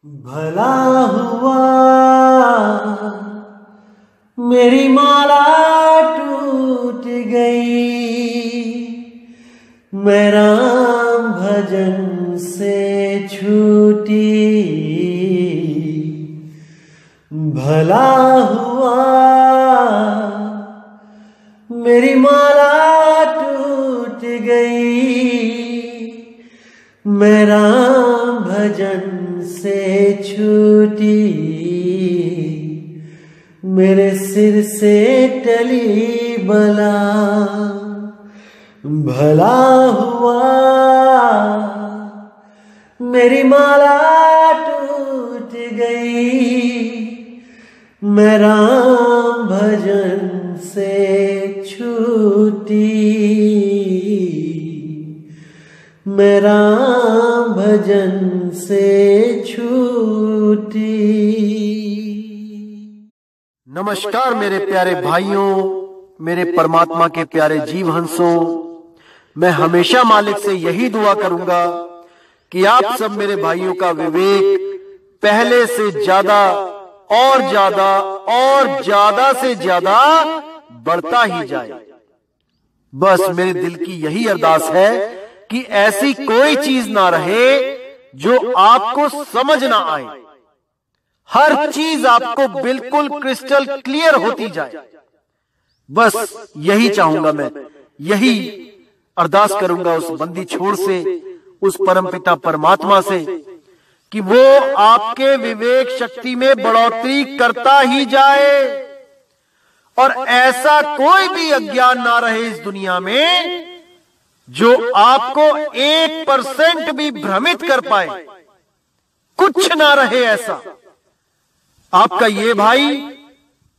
भला हुआ मेरी माला टूट गई, मैं राम भजन से छूटी। भला हुआ मेरी माला टूट गई, मैं राम भजन से छूटी। मेरे सिर से टली बला, भला हुआ मेरी माला टूट गई, मैं राम भजन से छूटी। मैं राम भजन से छूटी। नमस्कार मेरे प्यारे भाइयों, मेरे परमात्मा के प्यारे जीव हंसों। मैं हमेशा मालिक से यही दुआ करूंगा कि आप सब मेरे भाइयों का विवेक पहले से ज्यादा और ज्यादा और ज्यादा से ज्यादा बढ़ता ही जाए। बस मेरे दिल की यही अरदास है कि ऐसी कोई चीज ना रहे जो आपको समझ ना आए। हर चीज आपको बिल्कुल क्रिस्टल क्लियर होती जाए। बस यही चाहूंगा मैं, यही अरदास करूंगा उस बंदी छोड़ से, उस परमपिता परमात्मा से कि वो आपके विवेक शक्ति में बढ़ोतरी करता ही जाए और ऐसा कोई भी अज्ञान ना रहे इस दुनिया में जो आपको 1% भी भ्रमित कर पाए। कुछ ना रहे ऐसा। आपका ये भाई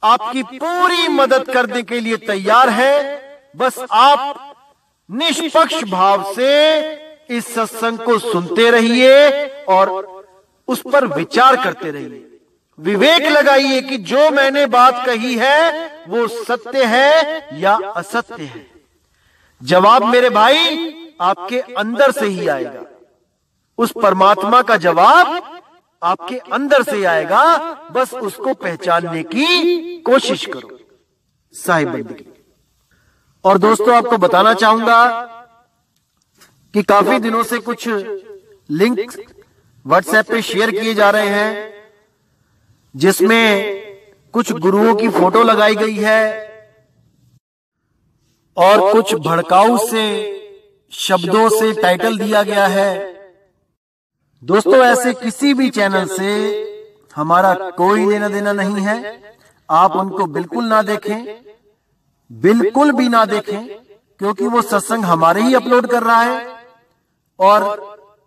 आपकी पूरी मदद करने के लिए तैयार है। बस आप निष्पक्ष भाव से इस सत्संग को सुनते रहिए और उस पर विचार करते रहिए। विवेक लगाइए कि जो मैंने बात कही है वो सत्य है या असत्य है। जवाब मेरे भाई आपके अंदर से ही आएगा। उस परमात्मा का जवाब आपके अंदर से आएगा। बस उसको पहचानने की कोशिश करो। साहिब बंदगी। और दोस्तों, आपको बताना चाहूंगा कि काफी दिनों से कुछ लिंक व्हाट्सएप पे शेयर किए जा रहे हैं जिसमें कुछ गुरुओं की फोटो लगाई गई है और कुछ भड़काऊ से शब्दों से टाइटल दिया गया है। दोस्तों, ऐसे किसी भी चैनल से हमारा कोई लेना देना नहीं है। आप उनको बिल्कुल ना देखें, बिल्कुल भी ना देखें, क्योंकि वो सत्संग हमारे ही अपलोड कर रहा है और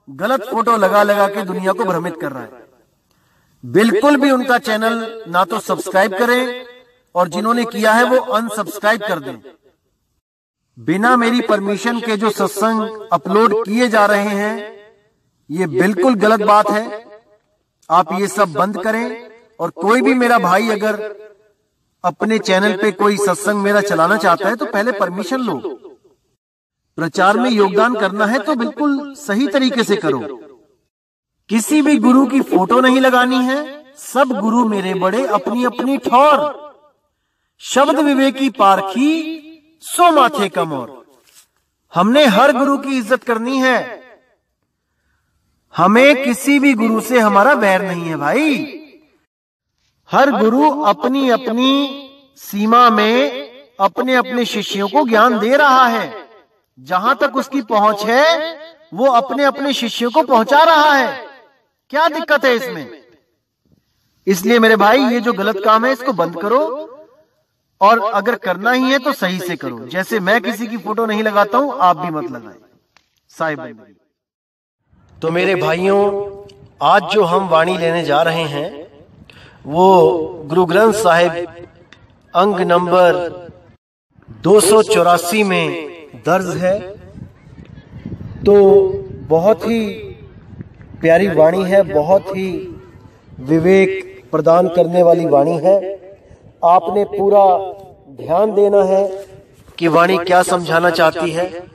गलत फोटो लगा लगा के दुनिया को भ्रमित कर रहा है। बिल्कुल भी उनका चैनल ना तो सब्सक्राइब करें और जिन्होंने किया है वो अनसब्सक्राइब कर दें। बिना मेरी परमिशन के जो सत्संग अपलोड किए जा रहे हैं ये बिल्कुल गलत बात है। आप ये सब बंद करें। और कोई भी मेरा भाई अगर अपने चैनल पे कोई सत्संग मेरा चलाना चाहता है तो पहले परमिशन लो। प्रचार में योगदान करना है तो बिल्कुल सही तरीके से करो। किसी भी गुरु की फोटो नहीं लगानी है। सब गुरु मेरे बड़े अपनी अपनी ठौर। शब्द विवेकी पारखी सो माथे का मोर। हमने हर गुरु की इज्जत करनी है। हमें किसी भी गुरु से हमारा वैर नहीं है भाई। हर गुरु अपनी अपनी सीमा में अपने अपने शिष्यों को ज्ञान दे रहा है। जहां तक उसकी पहुंच है वो अपने अपने शिष्यों को पहुंचा रहा है। क्या दिक्कत है इसमें? इसलिए मेरे भाई ये जो गलत काम है इसको बंद करो और अगर करना ही है तो सही से करो। जैसे मैं किसी की फोटो नहीं लगाता हूं, आप भी मत लगाएं। साहिब। तो मेरे भाइयों, आज जो हम वाणी लेने जा रहे हैं वो गुरु ग्रंथ साहिब अंग नंबर 284 में दर्ज है। तो बहुत ही प्यारी वाणी है, बहुत ही विवेक प्रदान करने वाली वाणी है। आपने पूरा ध्यान देना है कि वाणी क्या समझाना चाहती है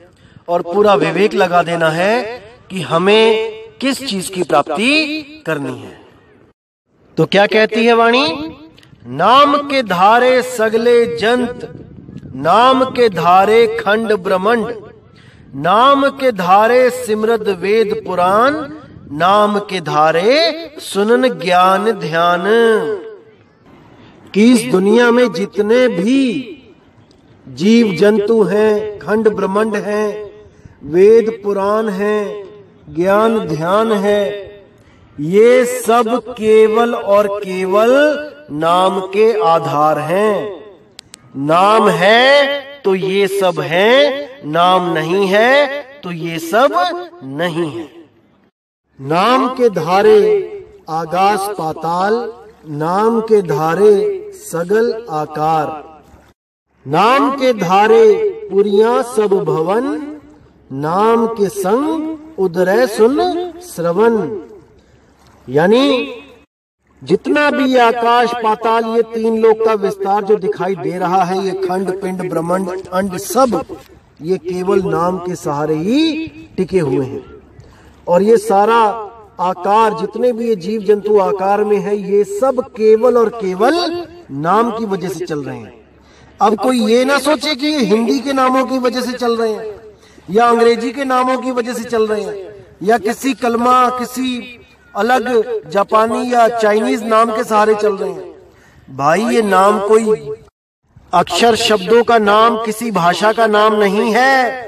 और पूरा विवेक लगा देना है कि हमें किस चीज की प्राप्ति करनी है। तो क्या कहती है वाणी? नाम के धारे सगले जंत, नाम के धारे खंड ब्रह्मंड, नाम के धारे सिमरद वेद पुराण, नाम के धारे सुनन ज्ञान ध्यान। कि इस दुनिया में जितने भी जीव जंतु हैं, खंड ब्रह्मंड हैं, वेद पुराण हैं, ज्ञान ध्यान है, ये सब केवल और केवल नाम के आधार हैं। नाम है तो ये सब है, नाम नहीं है तो ये सब नहीं है। नाम के धारे आकाश पाताल, नाम के धारे सगल आकार, नाम के धारे पुरियां सब भवन, नाम के संग उदरय सुन श्रवण। यानी जितना भी आकाश पाताल, ये तीन लोक का विस्तार जो दिखाई दे रहा है, ये खंड पिंड ब्रह्मांड अंड सब, ये केवल नाम के सहारे ही टिके हुए हैं। और ये सारा आकार, जितने भी ये जीव जंतु आकार में है, ये सब केवल और केवल नाम की वजह से चल रहे हैं। अब कोई ये ना सोचे कि ये हिंदी के नामों की वजह से चल रहे हैं, या अंग्रेजी के नामों की वजह से चल रहे हैं, या किसी कलमा, किसी अलग जापानी या चाइनीज नाम के सहारे चल रहे हैं। भाई ये नाम कोई अक्षर शब्दों का नाम, किसी भाषा का नाम नहीं है।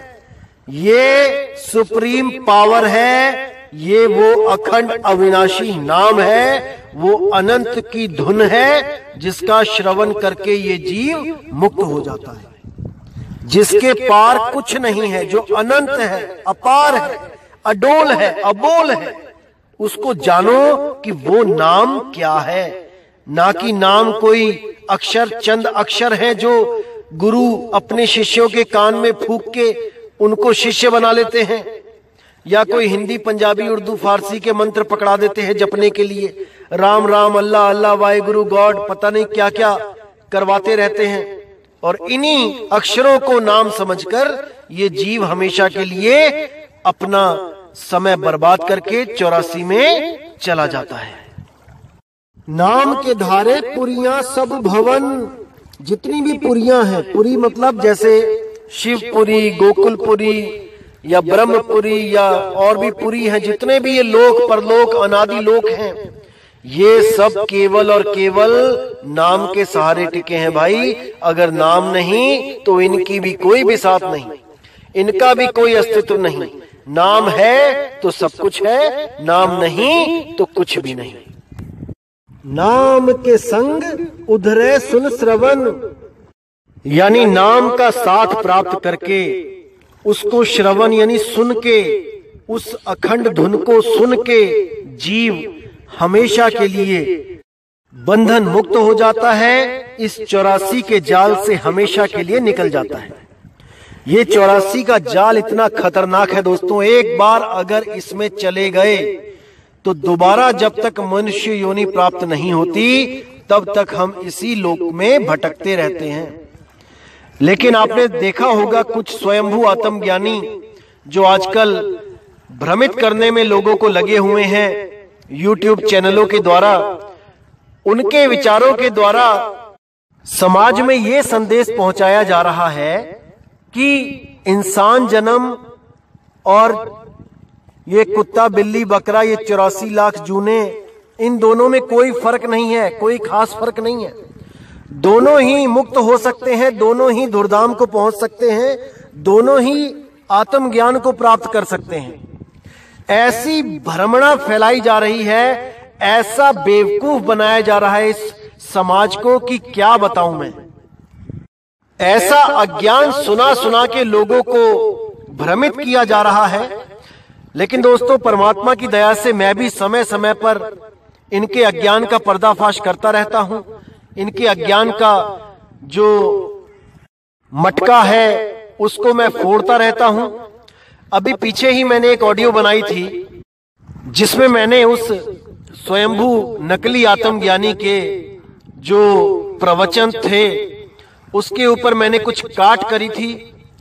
ये सुप्रीम पावर है, ये वो अखंड अविनाशी नाम है, वो अनंत की धुन है, जिसका श्रवण करके ये जीव मुक्त हो जाता है। जिसके पार कुछ नहीं है, जो अनंत है, अपार है, अडोल है, अबोल है, उसको जानो कि वो नाम क्या है। ना कि नाम कोई अक्षर, चंद अक्षर है जो गुरु अपने शिष्यों के कान में फूंक के उनको शिष्य बना लेते हैं, या कोई हिंदी पंजाबी उर्दू फारसी के मंत्र पकड़ा देते हैं जपने के लिए, राम राम अल्लाह अल्लाह वाहिगुरु गॉड, पता नहीं क्या क्या करवाते रहते हैं। और इन्हीं अक्षरों को नाम समझकर ये जीव हमेशा के लिए अपना समय बर्बाद करके 84 में चला जाता है। नाम के धारे पुरियां सब भवन, जितनी भी पुरियां हैं, पुरी मतलब जैसे शिवपुरी, गोकुलपुरी या ब्रह्मपुरी या और भी पुरी हैं, जितने भी ये लोक परलोक अनादि लोक हैं, ये सब केवल और केवल नाम के सहारे टिके हैं। भाई अगर नाम नहीं तो इनकी भी कोई बिसात नहीं, इनका भी कोई अस्तित्व नहीं। नाम है तो सब कुछ है, नाम नहीं तो कुछ भी नहीं। नाम के संग उधरे सुन श्रवण, यानी नाम का साथ प्राप्त करके उसको श्रवण यानी सुन के, उस अखंड धुन को सुन के जीव हमेशा के लिए बंधन मुक्त हो जाता है, इस 84 के जाल से हमेशा के लिए निकल जाता है। ये 84 का जाल इतना खतरनाक है दोस्तों, एक बार अगर इसमें चले गए तो दोबारा जब तक मनुष्य योनि प्राप्त नहीं होती तब तक हम इसी लोक में भटकते रहते हैं। लेकिन आपने देखा होगा कुछ स्वयंभू आत्मज्ञानी जो आजकल भ्रमित करने में लोगों को लगे हुए हैं यूट्यूब चैनलों के द्वारा, उनके विचारों के द्वारा समाज में ये संदेश पहुंचाया जा रहा है कि इंसान जन्म और ये कुत्ता बिल्ली बकरा, ये 84 लाख जूने, इन दोनों में कोई फर्क नहीं है, कोई खास फर्क नहीं है। दोनों ही मुक्त हो सकते हैं, दोनों ही धुरधाम को पहुंच सकते हैं, दोनों ही आत्मज्ञान को प्राप्त कर सकते हैं। ऐसी भ्रमणा फैलाई जा रही है, ऐसा बेवकूफ बनाया जा रहा है इस समाज को कि क्या बताऊं मैं। ऐसा अज्ञान सुना सुना के लोगों को भ्रमित किया जा रहा है। लेकिन दोस्तों परमात्मा की दया से मैं भी समय समय पर इनके अज्ञान का पर्दाफाश करता रहता हूं। इनके अज्ञान का जो मटका है उसको मैं फोड़ता रहता हूं। अभी पीछे ही मैंने एक ऑडियो बनाई थी जिसमें मैंने उस स्वयंभू नकली आत्मज्ञानी के जो प्रवचन थे उसके ऊपर मैंने कुछ काट करी थी,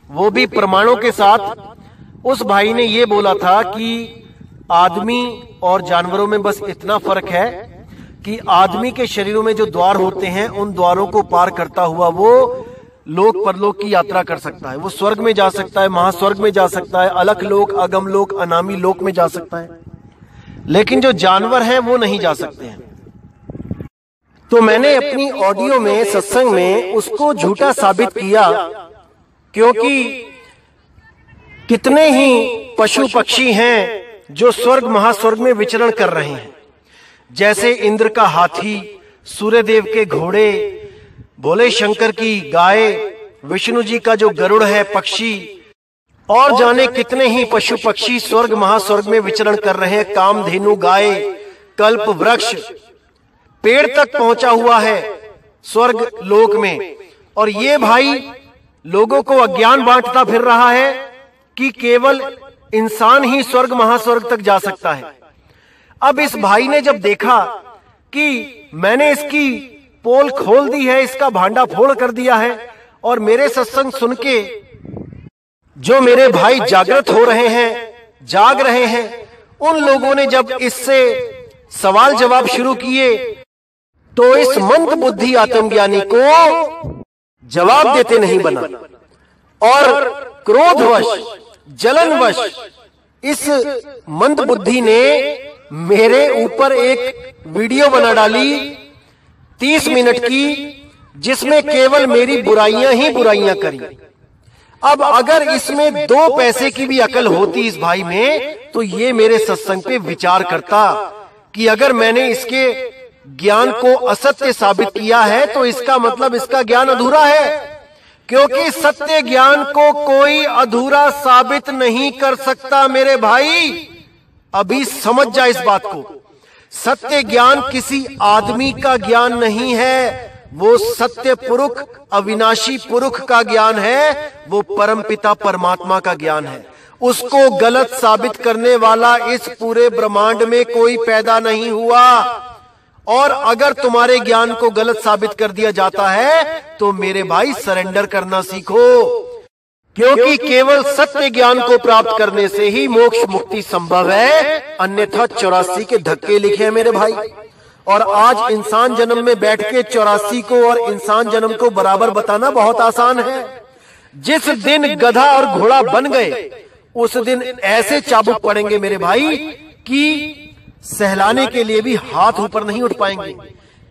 वो भी प्रमाणों के साथ। उस भाई ने ये बोला था कि आदमी और जानवरों में बस इतना फर्क है कि आदमी के शरीरों में जो द्वार होते हैं उन द्वारों को पार करता हुआ वो लोक परलोक की यात्रा कर सकता है। वो स्वर्ग में जा सकता है, महास्वर्ग में जा सकता है, अलख लोक, अगम लोक, अनामी लोक में जा सकता है, लेकिन जो जानवर हैं वो नहीं जा सकते हैं। तो मैंने अपनी ऑडियो में, सत्संग में उसको झूठा साबित किया, क्योंकि कितने ही पशु पक्षी हैं जो स्वर्ग महास्वर्ग में विचरण कर रहे हैं, जैसे इंद्र का हाथी, सूर्यदेव के घोड़े, भोले शंकर की गाय, विष्णु जी का जो गरुड़ है पक्षी, और जाने कितने ही पशु पक्षी स्वर्ग महास्वर्ग में विचरण कर रहे हैं। कामधेनु गाय, कल्प वृक्ष, पेड़ तक पहुंचा हुआ है स्वर्ग लोक में। और ये भाई लोगों को अज्ञान बांटता फिर रहा है कि केवल इंसान ही स्वर्ग महास्वर्ग तक जा सकता है। अब इस भाई ने जब देखा कि मैंने इसकी पोल खोल दी है, इसका भांडा फोड़ कर दिया है, और मेरे सत्संग सुन के जो मेरे भाई जागृत हो रहे हैं, जाग रहे हैं, उन लोगों ने जब इससे सवाल जवाब शुरू किए, तो इस मंद बुद्धि आत्मज्ञानी को जवाब देते नहीं बना, और क्रोधवश, जलनवश इस मंद बुद्धि ने मेरे ऊपर एक वीडियो बना डाली 30 मिनट की, जिसमें केवल मेरी बुराइयां ही बुराइयां करी। अब अगर इसमें 2 पैसे की भी अकल होती इस भाई में, तो ये मेरे सत्संग पे विचार करता कि अगर मैंने इसके ज्ञान को असत्य साबित किया है तो इसका मतलब इसका ज्ञान अधूरा है, क्योंकि सत्य ज्ञान को कोई अधूरा साबित नहीं कर सकता। मेरे भाई अभी समझ जा इस बात को, सत्य ज्ञान किसी आदमी का ज्ञान नहीं है, वो सत्य पुरुष, अविनाशी पुरुष का ज्ञान है, वो परमपिता परमात्मा का ज्ञान है। उसको गलत साबित करने वाला इस पूरे ब्रह्मांड में कोई पैदा नहीं हुआ। और अगर तुम्हारे ज्ञान को गलत साबित कर दिया जाता है तो मेरे भाई सरेंडर करना सीखो, क्योंकि केवल सत्य ज्ञान को प्राप्त करने से ही मोक्ष मुक्ति संभव है, अन्यथा 84 के धक्के लिखे हैं मेरे भाई। और आज इंसान जन्म में बैठ के 84 को और इंसान जन्म को बराबर बताना बहुत आसान है। जिस दिन गधा और घोड़ा बन गए उस दिन ऐसे चाबुक पड़ेंगे मेरे भाई कि सहलाने के लिए भी हाथ ऊपर नहीं उठ पाएंगे,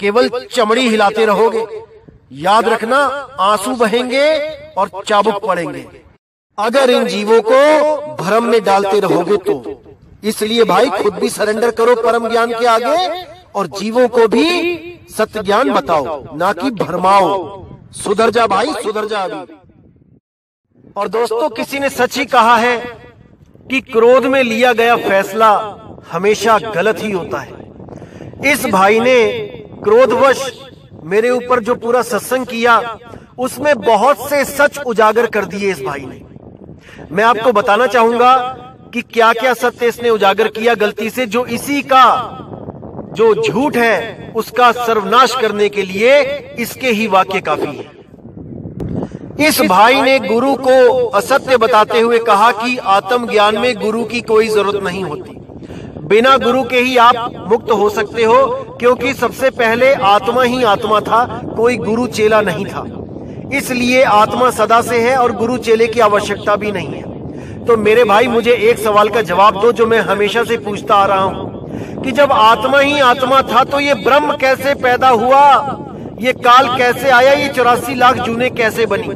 केवल चमड़ी हिलाते रहोगे। याद रखना, आंसू बहेंगे और चाबुक पड़ेंगे अगर इन जीवों को भ्रम में डालते रहोगे तो। इसलिए भाई खुद भी सरेंडर करो परम ज्ञान के आगे, और जीवों को भी सत्य ज्ञान बताओ, ना कि भरमाओ। सुधर जा भाई, सुधर जा अभी। और दोस्तों, किसी ने सच ही कहा है कि क्रोध में लिया गया फैसला हमेशा गलत ही होता है। इस भाई ने क्रोधवश मेरे ऊपर जो पूरा सत्संग किया उसमें बहुत से सच उजागर कर दिए इस भाई ने। मैं आपको बताना चाहूंगा कि क्या क्या सत्य इसने उजागर किया गलती से, जो इसी का जो झूठ है उसका सर्वनाश करने के लिए इसके ही वाक्य काफी है। इस भाई ने गुरु को असत्य बताते हुए कहा कि आत्मज्ञान में गुरु की कोई जरूरत नहीं होती, बिना गुरु के ही आप मुक्त हो सकते हो, क्योंकि सबसे पहले आत्मा ही आत्मा था, कोई गुरु चेला नहीं था। इसलिए आत्मा सदा से है और गुरु चेले की आवश्यकता भी नहीं है। तो मेरे भाई मुझे एक सवाल का जवाब दो जो मैं हमेशा से पूछता आ रहा हूं, कि जब आत्मा ही आत्मा था तो ये ब्रह्म कैसे पैदा हुआ, ये काल कैसे आया, ये 84 लाख जूने कैसे बनी?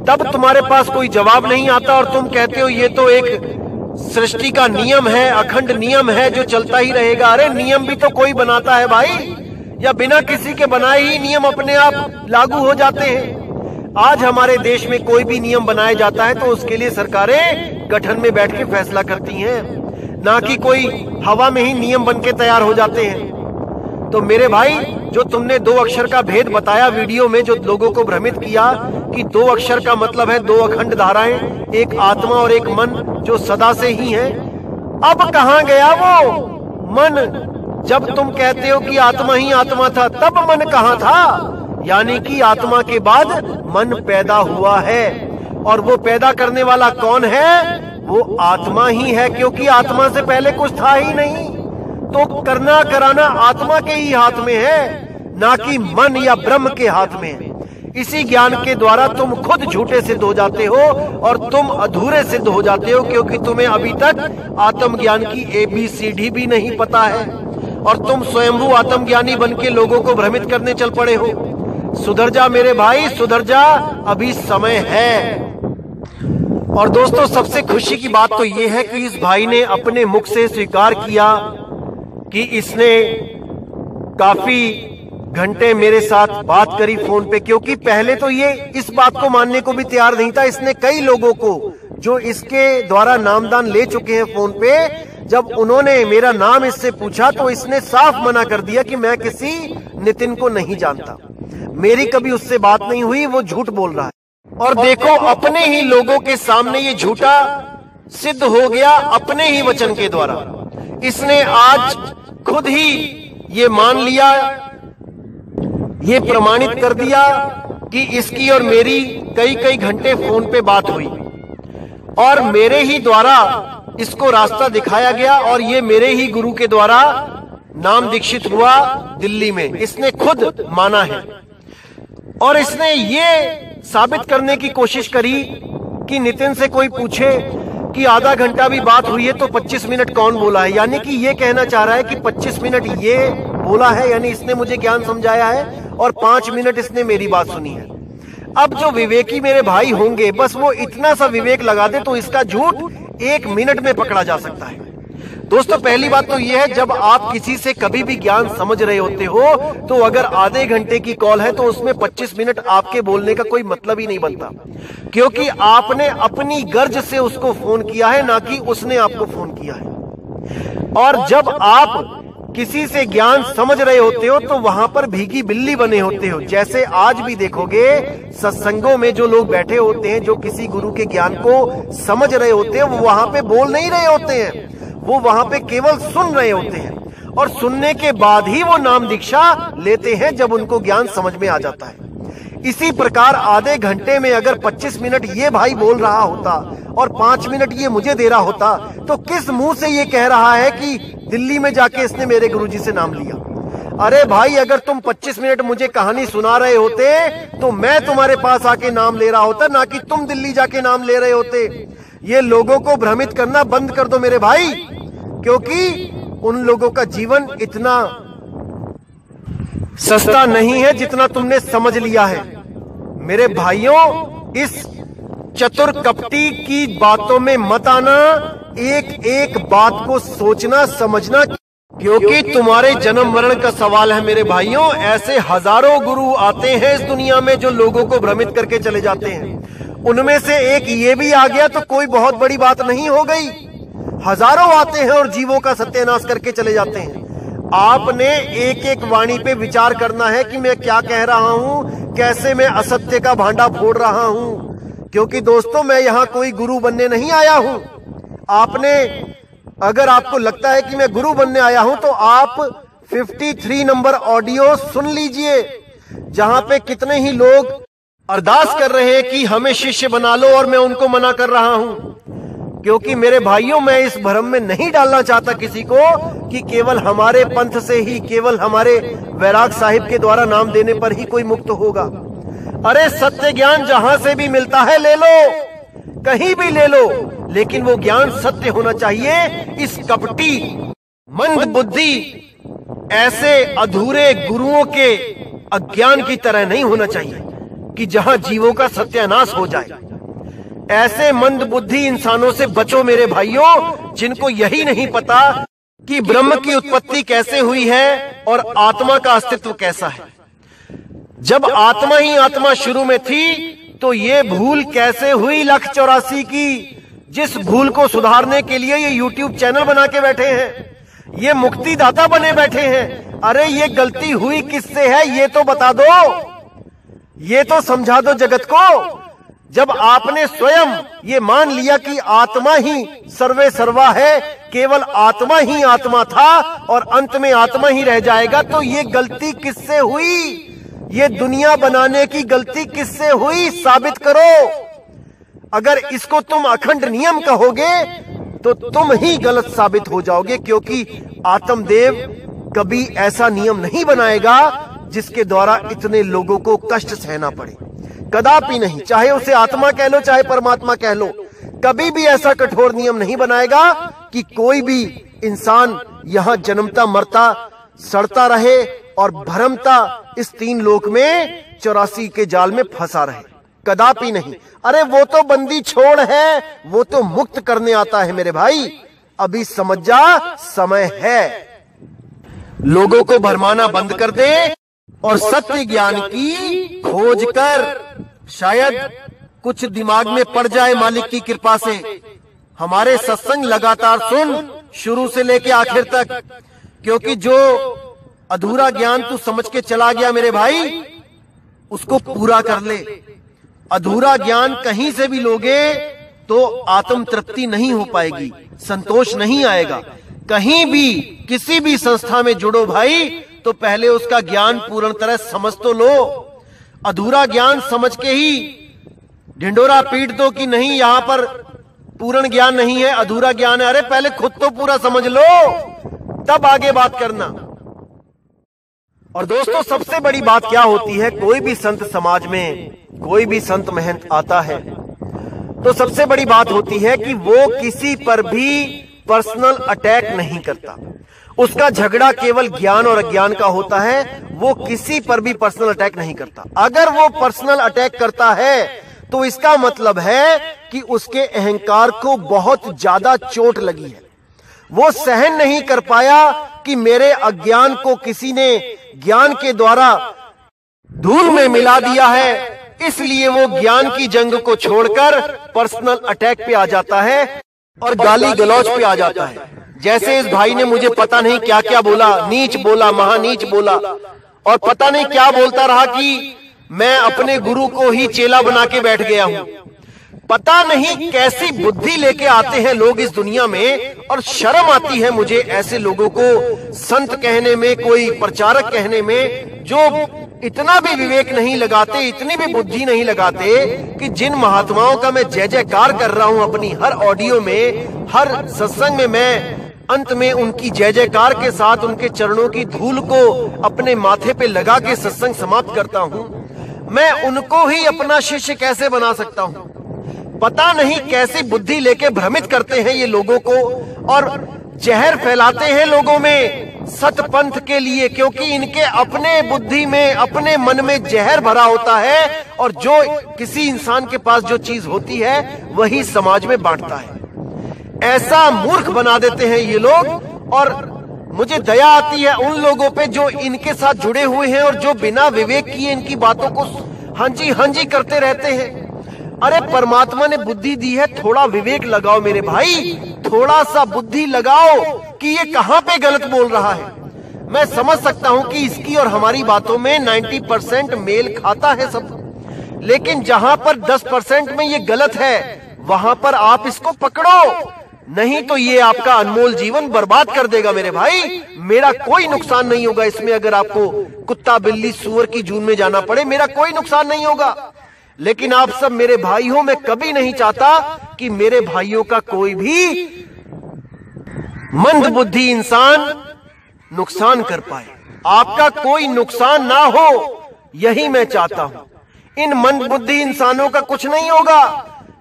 तब तुम्हारे पास कोई जवाब नहीं आता और तुम कहते हो ये तो एक सृष्टि का नियम है, अखंड नियम है जो चलता ही रहेगा। अरे नियम भी तो कोई बनाता है भाई, या बिना किसी के बनाए ही नियम अपने आप लागू हो जाते हैं। आज हमारे देश में कोई भी नियम बनाया जाता है तो उसके लिए सरकारें गठन में बैठ के फैसला करती हैं, ना कि कोई हवा में ही नियम बन के तैयार हो जाते हैं। तो मेरे भाई, जो तुमने 2 अक्षर का भेद बताया वीडियो में, जो लोगों को भ्रमित किया कि 2 अक्षर का मतलब है 2 अखंड धाराएं, एक आत्मा और एक मन जो सदा से ही है, अब कहां गया वो मन? जब तुम कहते हो कि आत्मा ही आत्मा था, तब मन कहां था? यानी कि आत्मा के बाद मन पैदा हुआ है, और वो पैदा करने वाला कौन है? वो आत्मा ही है, क्योंकि आत्मा से पहले कुछ था ही नहीं। तो करना कराना आत्मा के ही हाथ में है, ना कि मन या ब्रह्म के हाथ में है। इसी ज्ञान के द्वारा तुम खुद झूठे सिद्ध हो जाते हो और तुम अधूरे सिद्ध हो जाते हो, क्योंकि तुम्हें अभी तक आत्मज्ञान की ABCD भी नहीं पता है और तुम स्वयंभू आत्मज्ञानी बन के लोगों को भ्रमित करने चल पड़े हो। सुधर जा मेरे भाई, सुधर जा, अभी समय है। और दोस्तों, सबसे खुशी की बात तो यह है कि इस भाई ने अपने मुख से स्वीकार किया कि इसने काफी घंटे मेरे साथ बात करी फोन पे, क्योंकि पहले तो ये इस बात को मानने को भी तैयार नहीं था। इसने कई लोगों को जो इसके द्वारा नामदान ले चुके हैं फोन पे, जब उन्होंने मेरा नाम इससे पूछा तो इसने साफ मना कर दिया कि मैं किसी नितिन को नहीं जानता, मेरी कभी उससे बात नहीं हुई, वो झूठ बोल रहा है। और देखो, अपने ही लोगों के सामने ये झूठा सिद्ध हो गया अपने ही वचन के द्वारा। इसने आज खुद ही ये मान लिया, ये प्रमाणित कर दिया कि इसकी और मेरी कई कई घंटे फोन पे बात हुई और मेरे ही द्वारा इसको रास्ता दिखाया गया और ये मेरे ही गुरु के द्वारा नाम दीक्षित हुआ दिल्ली में। इसने खुद माना है और इसने ये साबित करने की कोशिश करी कि नितिन से कोई पूछे कि आधा घंटा भी बात हुई है तो 25 मिनट कौन बोला है, यानी कि ये कहना चाह रहा है कि 25 मिनट ये बोला है, यानी इसने मुझे ज्ञान समझाया है और 5 मिनट इसने मेरी बात सुनी है। अब जो विवेकी मेरे भाई होंगे, बस वो इतना सा विवेक लगा दे तो इसका झूठ 1 मिनट में पकड़ा जा सकता है। दोस्तों, पहली बात तो ये है, जब आप किसी से कभी भी ज्ञान समझ रहे होते हो तो अगर आधे घंटे की कॉल है तो उसमें 25 मिनट आपके बोलने का कोई मतलब ही नहीं बनता, क्योंकि आपने अपनी गर्ज से उसको फोन किया है, ना कि उसने आपको फोन किया है। और जब आप किसी से ज्ञान समझ रहे होते हो तो वहां पर भीगी बिल्ली बने होते हो। जैसे आज भी देखोगे सत्संगों में जो लोग बैठे होते हैं, जो किसी गुरु के ज्ञान को समझ रहे होते हैं, वो वहां पे बोल नहीं रहे होते हैं, वो वहां पे केवल सुन रहे होते हैं और सुनने के बाद ही वो नाम दीक्षा लेते हैं जब उनको ज्ञान समझ में आ जाता है। इसी प्रकार आधे घंटे में अगर 25 मिनट ये भाई बोल रहा होता और 5 मिनट ये मुझे दे रहा होता, तो किस मुंह से ये कह रहा है कि दिल्ली में जाके इसने मेरे गुरुजी से नाम लिया। अरे भाई, अगर तुम 25 मिनट मुझे कहानी सुना रहे होते तो मैं तुम्हारे पास आके नाम ले रहा होता, ना कि तुम दिल्ली जाके नाम ले रहे होते। ये लोगों को भ्रमित करना बंद कर दो मेरे भाई, क्योंकि उन लोगों का जीवन इतना सस्ता नहीं है जितना तुमने समझ लिया है। मेरे भाइयों, इस चतुर कपटी की बातों में मत आना, एक एक बात को सोचना समझना, क्योंकि तुम्हारे जन्म मरण का सवाल है मेरे भाइयों। ऐसे हजारों गुरु आते हैं इस दुनिया में जो लोगों को भ्रमित करके चले जाते हैं। उनमें से एक ये भी आ गया तो कोई बहुत बड़ी बात नहीं हो गई। हजारों आते हैं और जीवों का सत्यानाश करके चले जाते हैं। आपने एक एक वाणी पे विचार करना है कि मैं क्या कह रहा हूं, कैसे मैं असत्य का भांडा फोड़ रहा हूं, क्योंकि दोस्तों मैं यहां कोई गुरु बनने नहीं आया हूं। आपने, अगर आपको लगता है कि मैं गुरु बनने आया हूं तो आप 53 नंबर ऑडियो सुन लीजिए, जहां पे कितने ही लोग अरदास कर रहे हैं कि हमें शिष्य बना लो, और मैं उनको मना कर रहा हूं, क्योंकि मेरे भाइयों मैं इस भ्रम में नहीं डालना चाहता किसी को कि केवल हमारे पंथ से ही, केवल हमारे वैराग साहिब के द्वारा नाम देने पर ही कोई मुक्त होगा। अरे सत्य ज्ञान जहां से भी मिलता है ले लो, कहीं भी ले लो, लेकिन वो ज्ञान सत्य होना चाहिए। इस कपटी मंद बुद्धि ऐसे अधूरे गुरुओं के अज्ञान की तरह नहीं होना चाहिए कि जहां जीवों का सत्यानाश हो जाए। ऐसे मंद बुद्धि इंसानों से बचो मेरे भाइयों, जिनको यही नहीं पता कि ब्रह्म की उत्पत्ति कैसे हुई है और आत्मा का अस्तित्व कैसा है। जब आत्मा ही आत्मा शुरू में थी तो ये भूल कैसे हुई 184 की, जिस भूल को सुधारने के लिए ये YouTube चैनल बना के बैठे हैं, ये मुक्तिदाता बने बैठे हैं। अरे ये गलती हुई किससे है ये तो बता दो, ये तो समझा दो जगत को। जब आपने स्वयं ये मान लिया कि आत्मा ही सर्वे सर्वा है, केवल आत्मा ही आत्मा था और अंत में आत्मा ही रह जाएगा, तो ये गलती किससे हुई? ये दुनिया बनाने की गलती किससे हुई? साबित करो। अगर इसको तुम अखंड नियम कहोगे तो तुम ही गलत साबित हो जाओगे, क्योंकि आत्मदेव कभी ऐसा नियम नहीं बनाएगा जिसके द्वारा इतने लोगों को कष्ट सहना पड़े। कदापि नहीं, चाहे उसे आत्मा कह लो चाहे परमात्मा कह लो, कभी भी ऐसा कठोर नियम नहीं बनाएगा कि कोई भी इंसान यहां जन्मता मरता सड़ता रहे और भरमता इस 3 लोक में 84 के जाल में फंसा रहे। कदापि नहीं। अरे वो तो बंदी छोड़ है, वो तो मुक्त करने आता है मेरे भाई। अभी समझ जा, समय है। लोगों को भरमाना बंद कर दे और सत्य ज्ञान की खोज कर। शायद कुछ दिमाग में पड़ जाए मालिक की कृपा से। हमारे सत्संग लगातार सुन, शुरू से लेके आखिर तक, क्योंकि जो अधूरा ज्ञान तू समझ के चला गया मेरे भाई, उसको पूरा कर ले। अधूरा ज्ञान कहीं से भी लोगे तो आत्म तृप्ति नहीं हो पाएगी, संतोष नहीं आएगा। कहीं भी किसी भी संस्था में जुड़ो भाई, तो पहले उसका ज्ञान पूर्ण तरह समझ तो लो। अधूरा ज्ञान समझ के ही ढिंडोरा पीट दो कि नहीं यहां पर पूर्ण ज्ञान नहीं है, अधूरा ज्ञान है। अरे पहले खुद तो पूरा समझ लो, तब आगे बात करना। और दोस्तों, सबसे बड़ी बात क्या होती है, कोई भी संत समाज में, कोई भी संत महंत आता है तो सबसे बड़ी बात होती है कि वो किसी पर भी पर्सनल अटैक नहीं करता। उसका झगड़ा केवल ज्ञान और अज्ञान का होता है, वो किसी पर भी पर्सनल अटैक नहीं करता। अगर वो पर्सनल अटैक करता है तो इसका मतलब है कि उसके अहंकार को बहुत ज्यादा चोट लगी है। वो सहन नहीं कर पाया कि मेरे अज्ञान को किसी ने ज्ञान के द्वारा धूल में मिला दिया है, इसलिए वो ज्ञान की जंग को छोड़कर पर्सनल अटैक पे आ जाता है और गाली गलौज पे आ जाता है। जैसे इस भाई ने मुझे पता नहीं क्या क्या बोला, नीच बोला, महानीच बोला, और पता नहीं क्या बोलता रहा कि मैं अपने गुरु को ही चेला बना के बैठ गया हूं। पता नहीं कैसी बुद्धि लेके आते हैं लोग इस दुनिया में, और शर्म आती है मुझे ऐसे लोगों को संत कहने में, कोई प्रचारक कहने में, जो इतना भी विवेक नहीं लगाते, इतनी भी बुद्धि नहीं लगाते कि जिन महात्माओं का मैं जय जयकार कर रहा हूं अपनी हर ऑडियो में, हर सत्संग में, मैं अंत में उनकी जय जयकार के साथ उनके चरणों की धूल को अपने माथे पे लगा के सत्संग समाप्त करता हूं। मैं उनको ही अपना शिष्य कैसे बना सकता हूं? पता नहीं कैसी बुद्धि लेके भ्रमित करते हैं ये लोगों को, और जहर फैलाते हैं लोगों में सतपंथ के लिए, क्योंकि इनके अपने बुद्धि में, अपने मन में जहर भरा होता है, और जो किसी इंसान के पास जो चीज होती है वही समाज में बांटता है। ऐसा मूर्ख बना देते हैं ये लोग, और मुझे दया आती है उन लोगों पे जो इनके साथ जुड़े हुए हैं और जो बिना विवेक किए इनकी बातों को हांजी हांजी करते रहते हैं। अरे परमात्मा ने बुद्धि दी है, थोड़ा विवेक लगाओ मेरे भाई, थोड़ा सा बुद्धि लगाओ कि ये कहां पे गलत बोल रहा है। मैं समझ सकता हूं कि इसकी और हमारी बातों में 90% मेल खाता है सब, लेकिन जहां पर 10% में ये गलत है वहां पर आप इसको पकड़ो, नहीं तो ये आपका अनमोल जीवन बर्बाद कर देगा मेरे भाई। मेरा कोई नुकसान नहीं होगा इसमें, अगर आपको कुत्ता बिल्ली सूअर की जून में जाना पड़े, मेरा कोई नुकसान नहीं होगा। लेकिन आप सब मेरे भाई हो, मैं कभी नहीं चाहता कि मेरे भाइयों का कोई भी मंद बुद्धि इंसान नुकसान कर पाए, आपका कोई नुकसान ना हो, यही मैं चाहता हूं। इन मंद बुद्धि इंसानों का कुछ नहीं होगा,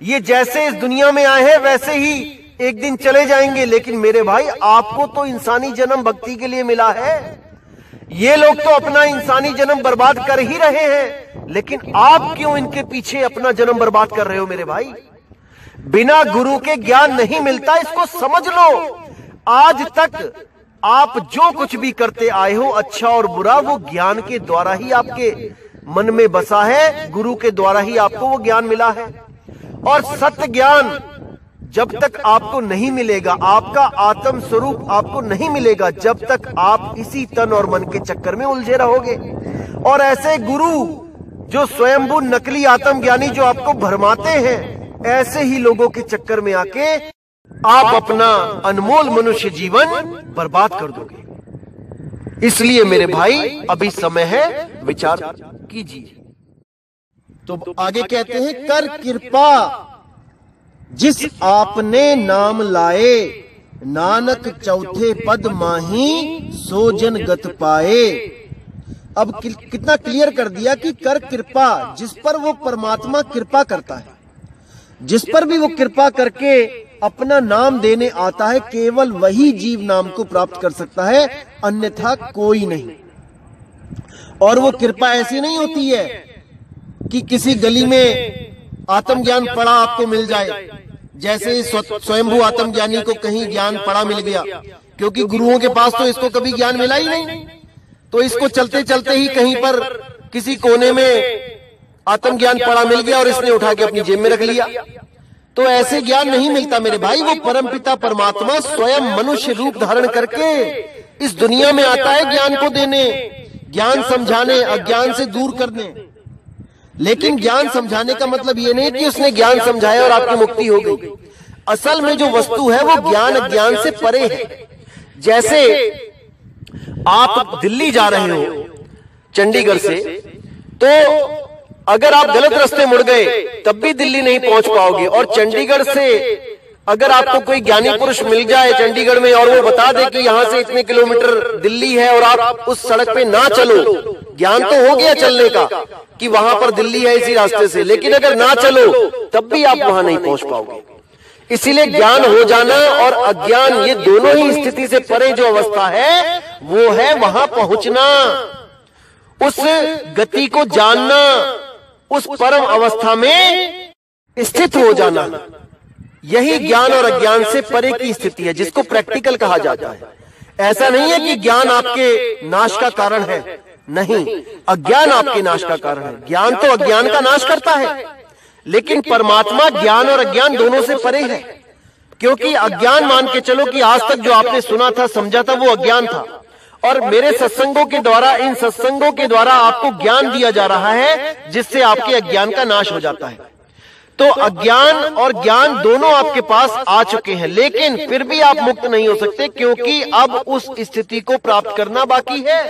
ये जैसे इस दुनिया में आए हैं वैसे ही एक दिन चले जाएंगे। लेकिन मेरे भाई, आपको तो इंसानी जन्म भक्ति के लिए मिला है, ये लोग तो अपना इंसानी जन्म बर्बाद कर ही रहे हैं, लेकिन आप क्यों इनके पीछे अपना जन्म बर्बाद कर रहे हो मेरे भाई? बिना गुरु के ज्ञान नहीं मिलता, इसको समझ लो। आज तक आप जो कुछ भी करते आए हो, अच्छा और बुरा, वो ज्ञान के द्वारा ही आपके मन में बसा है, गुरु के द्वारा ही आपको वो ज्ञान मिला है। और सत्य ज्ञान जब तक आपको नहीं मिलेगा, आपका आत्म स्वरूप आपको नहीं मिलेगा, जब तक आप इसी तन और मन के चक्कर में उलझे रहोगे। और ऐसे गुरु जो स्वयंभू नकली आत्मज्ञानी जो आपको भरमाते हैं, ऐसे ही लोगों के चक्कर में आके आप अपना अनमोल मनुष्य जीवन बर्बाद कर दोगे। इसलिए मेरे भाई, अभी समय है, विचार कीजिए। तो आगे कहते हैं, कर कृपा जिस आपने नाम लाए, नानक चौथे पद माही सो जन गत पाए। अब कितना क्लियर कर दिया कि कर कृपा, जिस पर वो परमात्मा कृपा करता है, जिस पर भी वो कृपा करके अपना नाम देने आता है, केवल वही जीव नाम को प्राप्त कर सकता है, अन्यथा कोई नहीं। और वो कृपा ऐसी नहीं होती है कि किसी गली में आत्मज्ञान पड़ा आपको मिल जाए, जैसे स्वयंभू आत्मज्ञानी को कहीं ज्ञान पड़ा मिल गया, क्योंकि गुरुओं के पास तो इसको कभी ज्ञान मिला ही नहीं, तो इसको चलते चलते ही कहीं पर किसी कोने में आत्मज्ञान पड़ा मिल गया और इसने उठा के अपनी जेब में रख लिया। तो ऐसे ज्ञान नहीं मिलता मेरे भाई। वो परमपिता परमात्मा स्वयं मनुष्य रूप धारण करके इस दुनिया में आता है ज्ञान को देने, ज्ञान समझाने, अज्ञान से दूर करने। लेकिन ज्ञान समझाने का मतलब ये नहीं कि उसने ज्ञान समझाया और आपकी मुक्ति हो गई। असल में जो वस्तु है वो ज्ञान अज्ञान से परे है। जैसे आप दिल्ली जा रहे हो चंडीगढ़ से, तो अगर आप गलत रास्ते मुड़ गए तब भी दिल्ली नहीं पहुंच पाओगे। और चंडीगढ़ से अगर आपको कोई ज्ञानी पुरुष मिल जाए चंडीगढ़ में और वो बता दे कि यहां से इतने किलोमीटर दिल्ली है और आप उस सड़क पे ना चलो, ज्ञान तो हो गया चलने का कि वहां पर दिल्ली है इसी रास्ते से, लेकिन अगर ना चलो तब भी आप वहां नहीं पहुंच पाओगे। इसीलिए ज्ञान हो जाना और अज्ञान, ये दोनों ही स्थिति से परे जो अवस्था है वो है वहां पहुंचना, उस गति को जानना, उस परम अवस्था में स्थित हो जाना। यही ज्ञान और अज्ञान से परे की स्थिति है, जिसको प्रैक्टिकल कहा जाता है। ऐसा नहीं है कि ज्ञान आपके नाश का कारण है, नहीं, अज्ञान आपके नाश का कारण है। ज्ञान तो अज्ञान का नाश करता है, लेकिन परमात्मा ज्ञान और अज्ञान दोनों से परे है। क्योंकि अज्ञान मान के चलो कि आज तक जो आपने सुना था, समझा था, वो अज्ञान था, और मेरे सत्संगों के द्वारा, इन सत्संगों के द्वारा आपको ज्ञान दिया जा रहा है, जिससे आपके अज्ञान का नाश हो जाता है। तो अज्ञान और ज्ञान दोनों आपके पास आ चुके हैं, लेकिन फिर भी आप मुक्त नहीं हो सकते, क्योंकि अब उस स्थिति को प्राप्त करना बाकी है।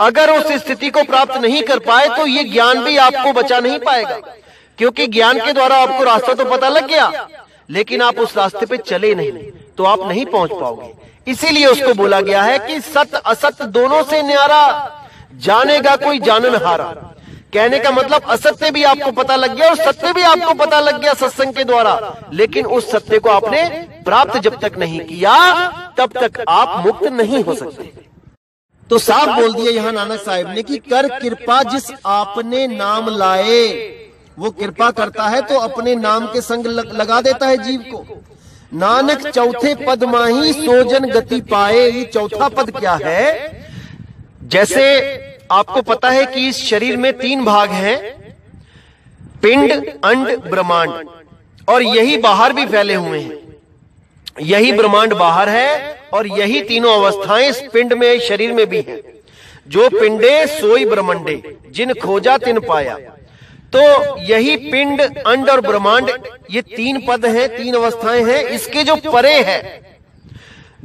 अगर उस स्थिति को प्राप्त नहीं कर पाए तो ये ज्ञान भी आपको बचा नहीं पाएगा, क्योंकि ज्ञान के द्वारा आपको रास्ता तो पता लग गया, लेकिन आप उस रास्ते पे चले नहीं, तो आप नहीं पहुंच पाओगे। इसीलिए उसको बोला गया है कि सत्य असत्य दोनों से न्यारा, जानेगा कोई जाननहारा। कहने का मतलब असत्य भी आपको पता लग गया और सत्य भी आपको पता लग गया सत्संग के द्वारा, लेकिन उस सत्य को आपने प्राप्त जब तक नहीं किया तब तक आप मुक्त नहीं हो सकते। तो साफ बोल दिया यहां नानक साहिब ने कि कर कृपा जिस आपने नाम लाए, वो कृपा करता है तो अपने नाम के संग लगा देता है जीव को। नानक चौथे पद माही सोजन गति पाए। ये चौथा पद क्या है? जैसे आपको पता है कि इस शरीर में 3 भाग हैं, पिंड, अंड, ब्रह्मांड, और यही बाहर भी फैले हुए हैं। यही ब्रह्मांड बाहर है और यही तीनों अवस्थाएं इस पिंड में, शरीर में भी हैं। जो पिंडे सोई ब्रह्मंडे, जिन खोजा तिन पाया। तो यही पिंड, अंड और ब्रह्मांड, ये 3 पद हैं, 3 अवस्थाएं हैं। इसके जो परे है,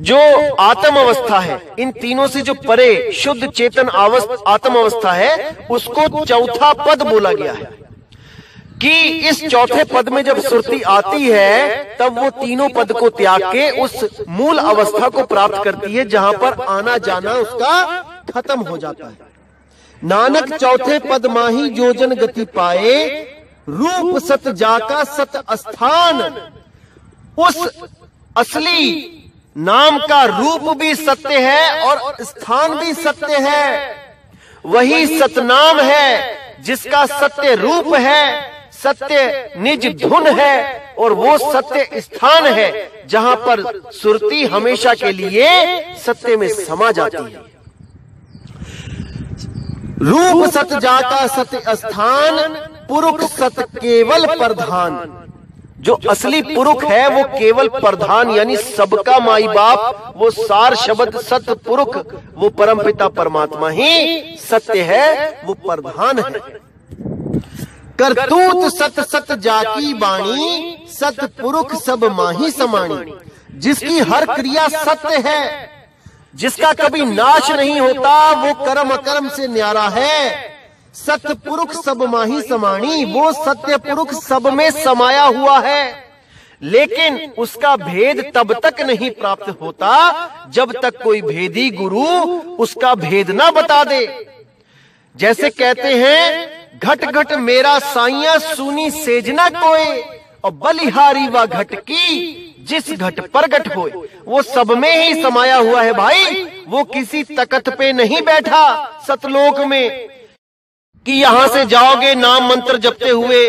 जो आत्म अवस्था है, इन तीनों से जो परे शुद्ध चेतन आत्म अवस्था है, उसको चौथा पद बोला गया है। कि इस चौथे पद में जब सुरती आती है तब वो तीनों पद को त्याग के उस मूल अवस्था को प्राप्त करती है, जहां पर आना जाना उसका खत्म हो जाता है। नानक चौथे पद माही जोजन गति पाए, रूप सत जाका सत स्थान। उस असली नाम का रूप भी सत्य है और स्थान भी सत्य है। वही सतनाम है जिसका सत्य रूप है, सत्य निज धुन है, और वो सत्य स्थान है जहां पर सुरती हमेशा के लिए सत्य में समा जाती है। रूप सत जाका सत्य स्थान, पुरुष सत केवल प्रधान। जो असली पुरुष है वो केवल प्रधान, यानी सबका माई बाप, वो सार शब्द सत्य पुरुष, वो परमपिता परमात्मा ही सत्य है, वो प्रधान है। करतूत सत सत जाकी बाणी, सत पुरुष सब माही समाणी। जिसकी हर क्रिया सत्य है, जिसका कभी नाश नहीं होता, वो कर्म अकर्म से न्यारा है। सत्य पुरुष सब माही समाणी, वो सत्य पुरुष सब में समाया हुआ है। लेकिन उसका भेद तब तक नहीं प्राप्त होता जब तक कोई भेदी गुरु उसका भेद ना बता दे। जैसे कहते हैं, घट घट मेरा साइया सुनी सेजना कोय, और बलिहारी व घट की जिस घट प्रगट होए। वो सब में ही समाया हुआ है भाई, वो किसी तकत पे नहीं बैठा सतलोक में कि यहां से जाओगे नाम मंत्र जपते हुए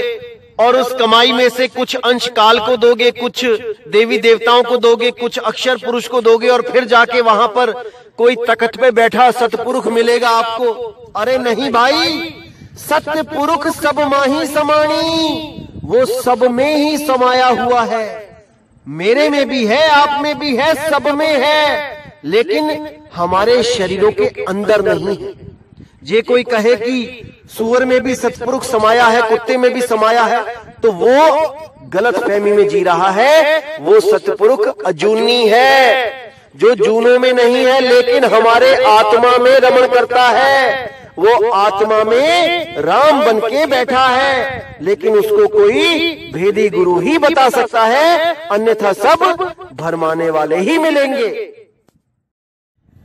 और उस कमाई में से कुछ अंश काल को दोगे, कुछ देवी देवताओं को दोगे, कुछ अक्षर पुरुष को दोगे और फिर जाके वहां पर कोई तकत पे बैठा सतपुरुष मिलेगा आपको। अरे नहीं भाई, सत्य पुरुष सब माही समानी, वो सब में ही समाया हुआ है। मेरे में भी है, आप में भी है, सब में है, लेकिन हमारे शरीरों के अंदर नहीं है। जे कोई कहे कि सूअर में भी सतपुरुष समाया है, कुत्ते में भी समाया है, तो वो गलत फहमी में जी रहा है। वो सतपुरुष अजूनी है, जो जूनों में नहीं है लेकिन हमारे आत्मा में रमण करता है। वो आत्मा में राम बन के बैठा है, लेकिन उसको कोई भेदी गुरु ही बता सकता है, अन्यथा सब भरमाने वाले ही मिलेंगे।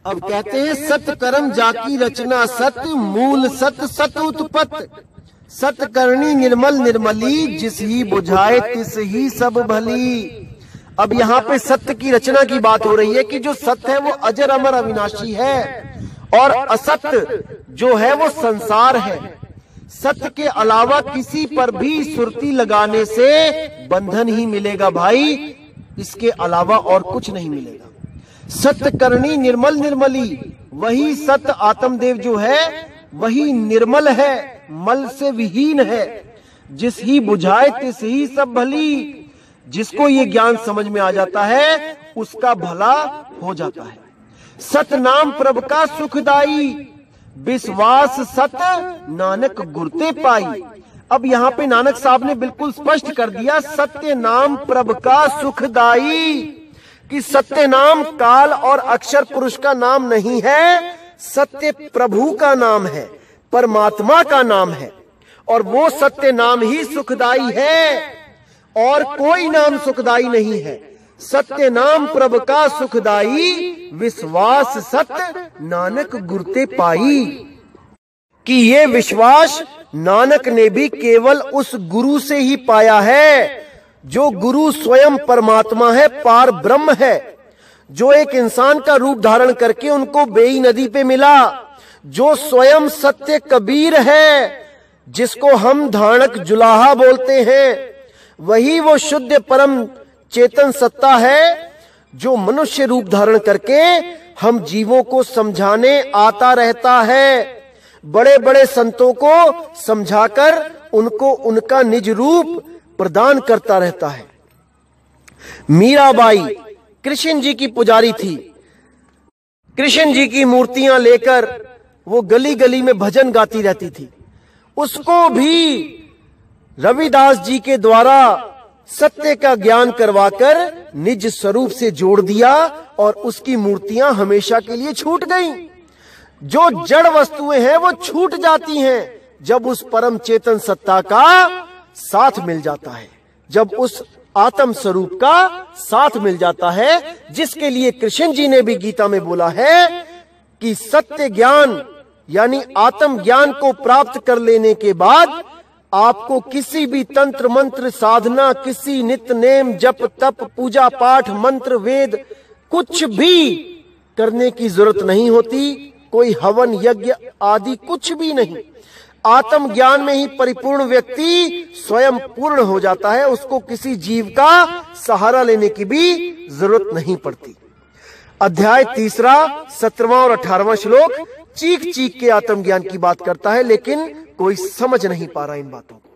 अब कहते हैं, सत कर्म जाकी रचना सत, मूल सत सत उत्पत्त, सत करनी निर्मल निर्मली, जिस ही बुझाए तिस ही सब भली। अब यहाँ पे सत्य की रचना की बात हो रही है कि जो सत्य है वो अजर अमर अविनाशी है, और असत्य जो है वो संसार है। सत्य के अलावा किसी पर भी सुरती लगाने से बंधन ही मिलेगा भाई, इसके अलावा और कुछ नहीं मिलेगा। सत्य करनी निर्मल निर्मली, वही सत्य आत्मदेव जो है वही निर्मल है, मल से विहीन है। जिस ही बुझाए तिस ही सब भली, जिसको ये ज्ञान समझ में आ जाता है उसका भला हो जाता है। सत नाम प्रभ का सुखदाई, विश्वास सत नानक गुरते पाई। अब यहाँ पे नानक साहब ने बिल्कुल स्पष्ट कर दिया, सत्य नाम प्रभ का सुखदाई, कि सत्य नाम काल और अक्षर पुरुष का नाम नहीं है, सत्य प्रभु का नाम है, परमात्मा का नाम है, और वो सत्य नाम ही सुखदाई है, और कोई नाम सुखदाई नहीं है। सत्य नाम प्रभ का सुखदाई, विश्वास सत्य नानक गुरते पाई। कि ये विश्वास नानक ने भी केवल उस गुरु से ही पाया है, जो गुरु स्वयं परमात्मा है, पार ब्रह्म है, जो एक इंसान का रूप धारण करके उनको बेई नदी पे मिला, जो स्वयं सत्य कबीर है, जिसको हम धाणक जुलाहा बोलते हैं, वही वो शुद्ध परम चेतन सत्ता है, जो मनुष्य रूप धारण करके हम जीवों को समझाने आता रहता है। बड़े बड़े संतों को समझाकर उनको उनका निज रूप प्रदान करता रहता है। मीराबाई कृष्ण जी की पुजारी थी। कृष्ण जी की मूर्तियां लेकर वो गली गली में भजन गाती रहती थी। उसको भी रविदास जी के द्वारा सत्य का ज्ञान करवाकर निज स्वरूप से जोड़ दिया, और उसकी मूर्तियां हमेशा के लिए छूट गईं। जो जड़ वस्तुएं हैं वो छूट जाती हैं जब उस परम चेतन सत्ता का साथ मिल जाता है, जब उस आत्म स्वरूप का साथ मिल जाता है, जिसके लिए कृष्ण जी ने भी गीता में बोला है कि सत्य ज्ञान यानी आत्म ज्ञान को प्राप्त कर लेने के बाद आपको किसी भी तंत्र मंत्र साधना, किसी नित्य नेम जप तप पूजा पाठ मंत्र वेद कुछ भी करने की जरूरत नहीं होती। कोई हवन यज्ञ आदि कुछ भी नहीं। आत्म ज्ञान में ही परिपूर्ण व्यक्ति स्वयं पूर्ण हो जाता है, उसको किसी जीव का सहारा लेने की भी जरूरत नहीं पड़ती। अध्याय 3 17वां और 18वां श्लोक चीख चीख के आत्मज्ञान की बात करता है, लेकिन कोई समझ नहीं पा रहा इन बातों को।